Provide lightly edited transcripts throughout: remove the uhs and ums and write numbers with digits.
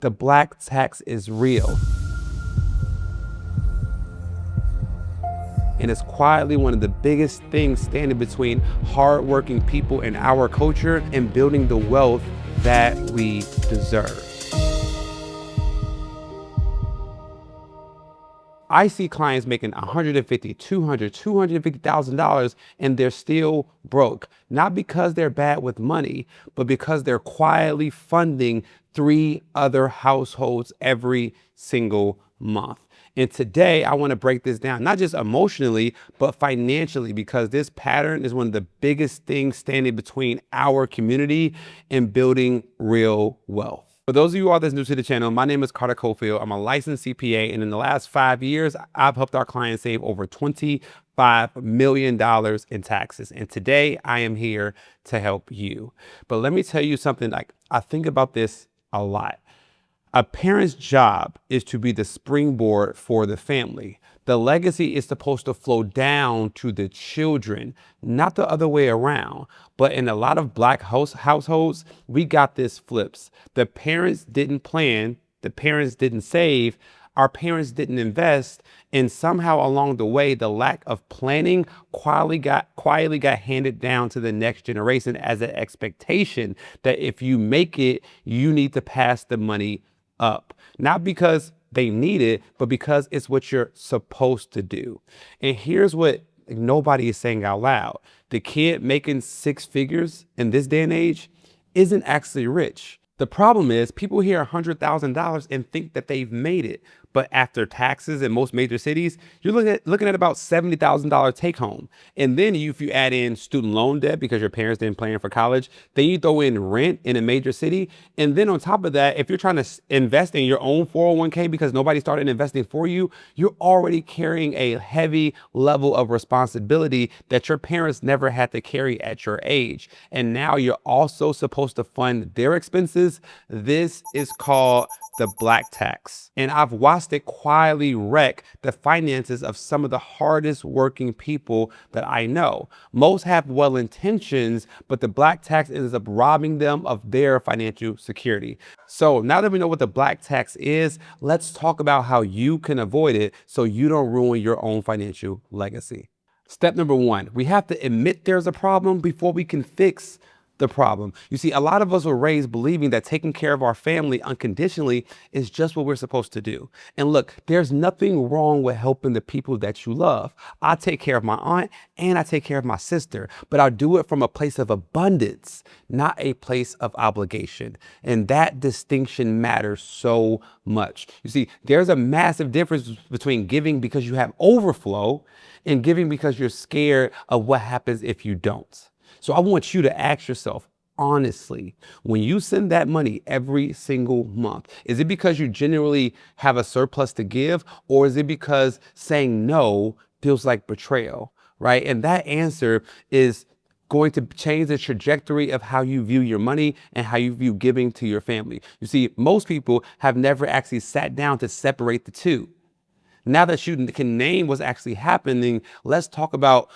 The black tax is real. And it's quietly one of the biggest things standing between hardworking people in our culture and building the wealth that we deserve. I see clients making $150,000, $200,000, $250,000 and they're still broke. Not because they're bad with money, but because they're quietly funding 3 other households every single month. And today I want to break this down, not just emotionally, but financially, because this pattern is one of the biggest things standing between our community and building real wealth. For those of you all that's new to the channel, my name is Carter Cofield. I'm a licensed CPA, and in the last 5 years, I've helped our clients save over $25 million in taxes. And today I am here to help you. But let me tell you something, like I think about this a lot. A parent's job is to be the springboard for the family. The legacy is supposed to flow down to the children, not the other way around. But in a lot of black households, we got this flips. The parents didn't plan, the parents didn't save, our parents didn't invest, and somehow along the way, the lack of planning quietly got handed down to the next generation as an expectation that if you make it, you need to pass the money up. Not because they need it, but because it's what you're supposed to do. And here's what nobody is saying out loud. The kid making 6 figures in this day and age isn't actually rich. The problem is people hear $100,000 and think that they've made it. But after taxes in most major cities, you're looking at about $70,000 take home. And then if you add in student loan debt because your parents didn't plan for college, then you throw in rent in a major city. And then on top of that, if you're trying to invest in your own 401k because nobody started investing for you, you're already carrying a heavy level of responsibility that your parents never had to carry at your age. And now you're also supposed to fund their expenses. This is called the black tax. And I've watched it quietly wreck the finances of some of the hardest working people that I know. Most have well intentions, but the black tax ends up robbing them of their financial security. So now that we know what the black tax is, let's talk about how you can avoid it so you don't ruin your own financial legacy. Step number 1, we have to admit there's a problem before we can fix the problem. You see, a lot of us were raised believing that taking care of our family unconditionally is just what we're supposed to do. And look, there's nothing wrong with helping the people that you love. I take care of my aunt and I take care of my sister, but I'll do it from a place of abundance, not a place of obligation. And that distinction matters so much. You see, there's a massive difference between giving because you have overflow and giving because you're scared of what happens if you don't. So I want you to ask yourself, honestly, when you send that money every single month, is it because you genuinely have a surplus to give, or is it because saying no feels like betrayal, right? And that answer is going to change the trajectory of how you view your money and how you view giving to your family. You see, most people have never actually sat down to separate the two. Now that you can name what's actually happening, let's talk about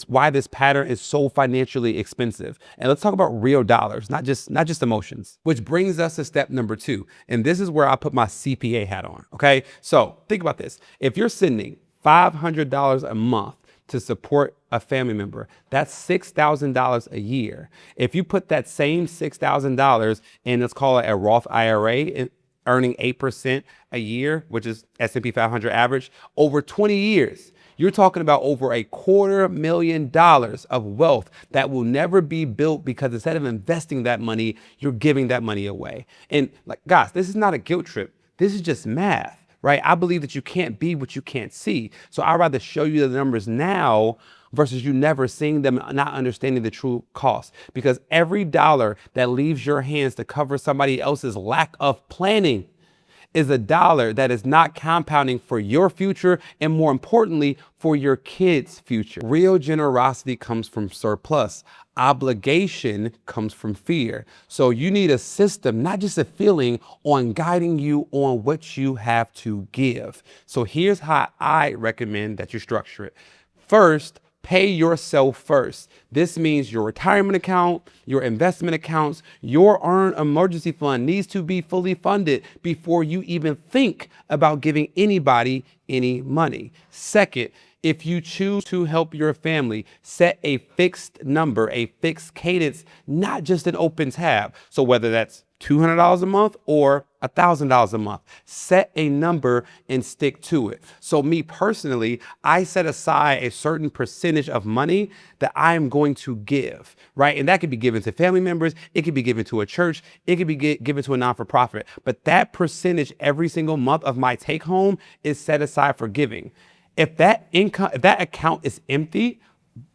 why this pattern is so financially expensive. And let's talk about real dollars, not just emotions. Which brings us to step number 2. And this is where I put my CPA hat on, okay? So think about this. If you're sending $500 a month to support a family member, that's $6,000 a year. If you put that same $6,000 in, let's call it a Roth IRA, earning 8% a year, which is S&P 500 average, over 20 years, you're talking about over $250,000 of wealth that will never be built because instead of investing that money, you're giving that money away. And like, guys, this is not a guilt trip. This is just math, right? I believe that you can't be what you can't see. So I'd rather show you the numbers now versus you never seeing them, not understanding the true cost. Because every dollar that leaves your hands to cover somebody else's lack of planning is a dollar that is not compounding for your future and, more importantly, for your kids' future. Real generosity comes from surplus. Obligation comes from fear. So you need a system, not just a feeling, on guiding you on what you have to give. So here's how I recommend that you structure it. First, Pay yourself first. This means your retirement account, your investment accounts, your earned emergency fund needs to be fully funded before you even think about giving anybody any money. Second, if you choose to help your family, set a fixed number, a fixed cadence, not just an open tab. So whether that's $200 a month or $1,000 a month, set a number and stick to it. So me personally, I set aside a certain percentage of money that I'm going to give, right? And that could be given to family members. It could be given to a church. It could be given to a non-for-profit. But that percentage every single month of my take home is set aside for giving. If that account is empty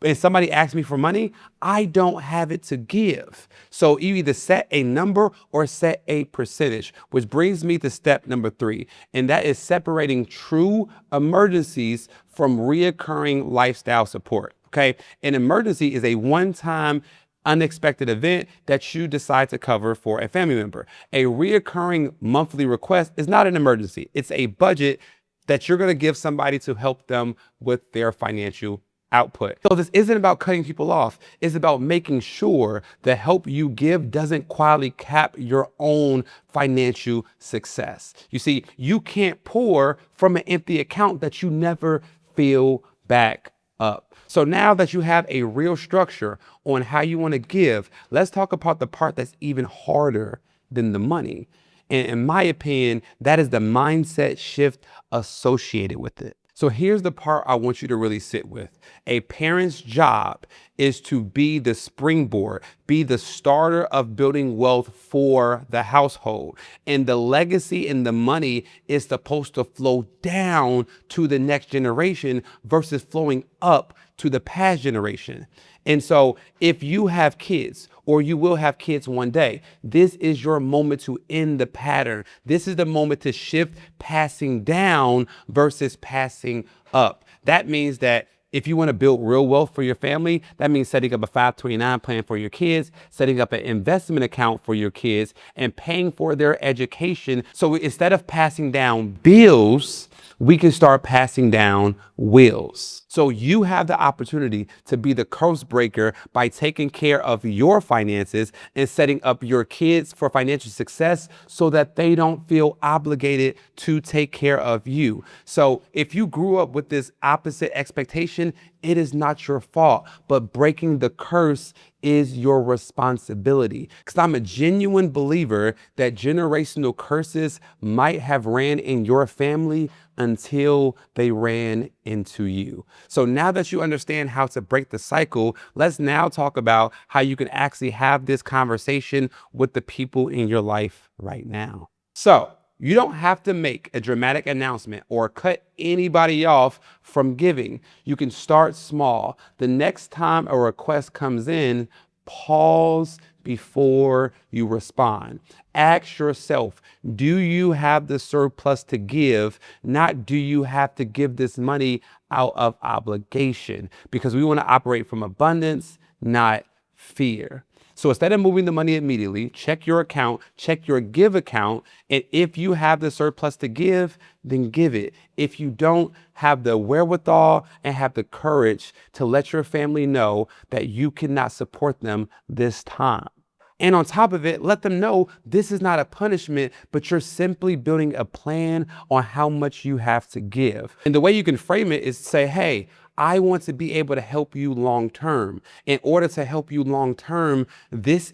and somebody asks me for money, I don't have it to give. So you either set a number or set a percentage, which brings me to step number 3. And that is separating true emergencies from reoccurring lifestyle support. Okay. An emergency is a one-time unexpected event that you decide to cover for a family member. A reoccurring monthly request is not an emergency. It's a budget that you're going to give somebody to help them with their financial output. So this isn't about cutting people off. It's about making sure the help you give doesn't quietly cap your own financial success. You see, you can't pour from an empty account that you never fill back up. So now that you have a real structure on how you want to give, let's talk about the part that's even harder than the money. And in my opinion, that is the mindset shift associated with it. So here's the part I want you to really sit with. A parent's job is to be the springboard, be the starter of building wealth for the household. And the legacy and the money is supposed to flow down to the next generation versus flowing up to the past generation. And so if you have kids or you will have kids one day, this is your moment to end the pattern. This is the moment to shift passing down versus passing up. That means that if you want to build real wealth for your family, that means setting up a 529 plan for your kids, setting up an investment account for your kids, and paying for their education. So instead of passing down bills, we can start passing down wills. So you have the opportunity to be the curse breaker by taking care of your finances and setting up your kids for financial success so that they don't feel obligated to take care of you. So if you grew up with this opposite expectation, it is not your fault, but breaking the curse is your responsibility. Because I'm a genuine believer that generational curses might have ran in your family until they ran into you. So now that you understand how to break the cycle, let's now talk about how you can actually have this conversation with the people in your life right now. So you don't have to make a dramatic announcement or cut anybody off from giving. You can start small. The next time a request comes in, pause before you respond. Ask yourself, do you have the surplus to give? Not do you have to give this money out of obligation? Because we want to operate from abundance, not fear. So instead of moving the money immediately, check your account, check your give account. And if you have the surplus to give, then give it. If you don't have the wherewithal and have the courage to let your family know that you cannot support them this time. And on top of it, let them know this is not a punishment, but you're simply building a plan on how much you have to give. And the way you can frame it is say, hey, I want to be able to help you long term. In order to help you long term, this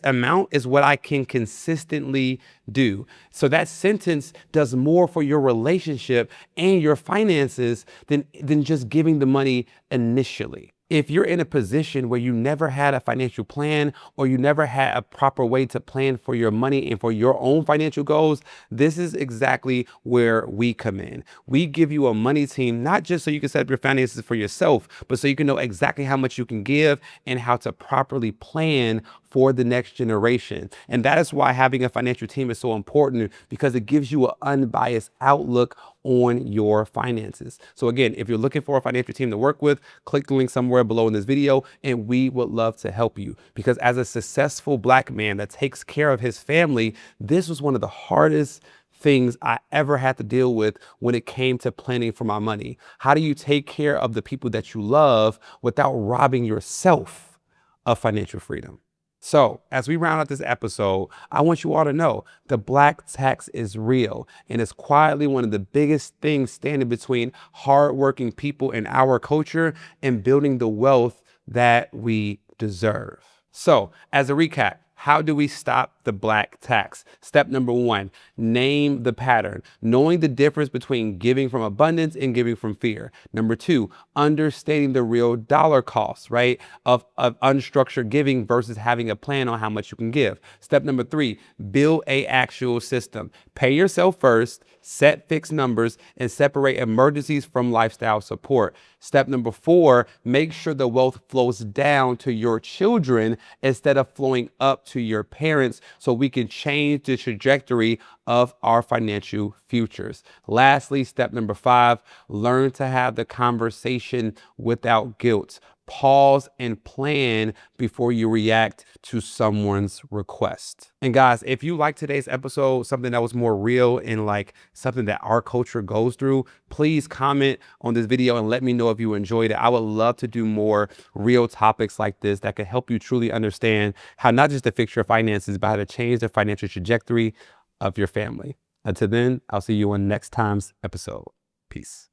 amount is what I can consistently do. So that sentence does more for your relationship and your finances than just giving the money initially. If you're in a position where you never had a financial plan or you never had a proper way to plan for your money and for your own financial goals, this is exactly where we come in. We give you a money team, not just so you can set up your finances for yourself, but so you can know exactly how much you can give and how to properly plan for the next generation. And that is why having a financial team is so important, because it gives you an unbiased outlook on your finances. So again, if you're looking for a financial team to work with, click the link somewhere below in this video and we would love to help you. Because as a successful Black man that takes care of his family, this was one of the hardest things I ever had to deal with when it came to planning for my money. How do you take care of the people that you love without robbing yourself of financial freedom? So, as we round out this episode, I want you all to know the black tax is real and it's quietly one of the biggest things standing between hardworking people in our culture and building the wealth that we deserve. So, as a recap, how do we stop the black tax? Step number one, name the pattern. Knowing the difference between giving from abundance and giving from fear. Number two, understanding the real dollar costs, right, of unstructured giving versus having a plan on how much you can give. Step number three, build a actual system. Pay yourself first, set fixed numbers, and separate emergencies from lifestyle support. Step number four, make sure the wealth flows down to your children instead of flowing up to your parents so we can change the trajectory of our financial futures. Lastly, step number five, learn to have the conversation without guilt. Pause and plan before you react to someone's request. And guys, if you like today's episode, something that was more real and like something that our culture goes through, please comment on this video and let me know if you enjoyed it. I would love to do more real topics like this that could help you truly understand how not just to fix your finances, but how to change the financial trajectory of your family. Until then, I'll see you on next time's episode. Peace.